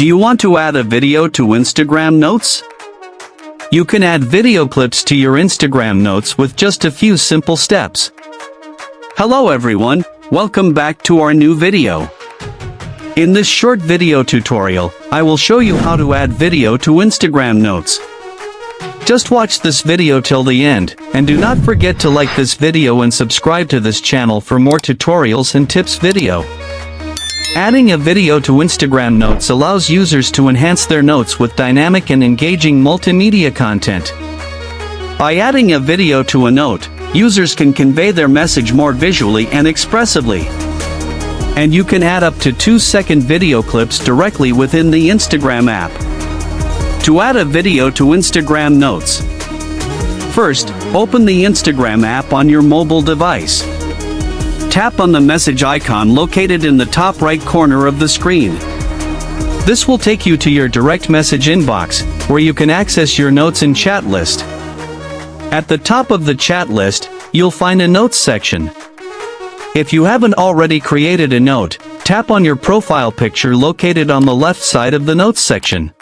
Do you want to add a video to Instagram Notes? You can add video clips to your Instagram Notes with just a few simple steps. Hello everyone, welcome back to our new video. In this short video tutorial, I will show you how to add video to Instagram Notes. Just watch this video till the end, and do not forget to like this video and subscribe to this channel for more tutorials and tips video. Adding a video to Instagram Notes allows users to enhance their notes with dynamic and engaging multimedia content. By adding a video to a note, users can convey their message more visually and expressively. And you can add up to 2-second video clips directly within the Instagram app. To add a video to Instagram Notes, first, open the Instagram app on your mobile device. Tap on the message icon located in the top right corner of the screen. This will take you to your direct message inbox, where you can access your notes and chat list. At the top of the chat list, you'll find a notes section. If you haven't already created a note, tap on your profile picture located on the left side of the notes section.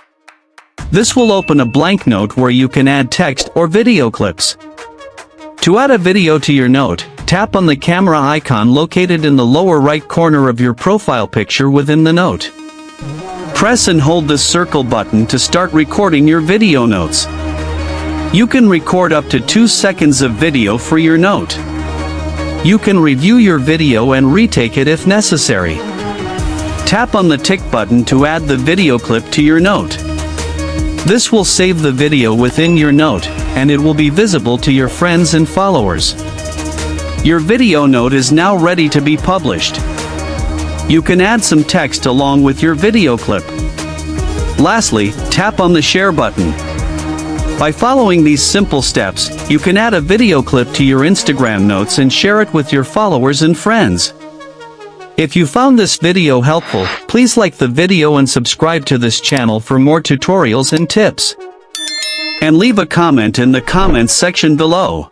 This will open a blank note where you can add text or video clips. To add a video to your note, tap on the camera icon located in the lower right corner of your profile picture within the note. Press and hold the circle button to start recording your video notes. You can record up to 2 seconds of video for your note. You can review your video and retake it if necessary. Tap on the tick button to add the video clip to your note. This will save the video within your note, and it will be visible to your friends and followers. Your video note is now ready to be published. You can add some text along with your video clip. Lastly, tap on the share button. By following these simple steps, you can add a video clip to your Instagram Notes and share it with your followers and friends. If you found this video helpful, please like the video and subscribe to this channel for more tutorials and tips. And leave a comment in the comments section below.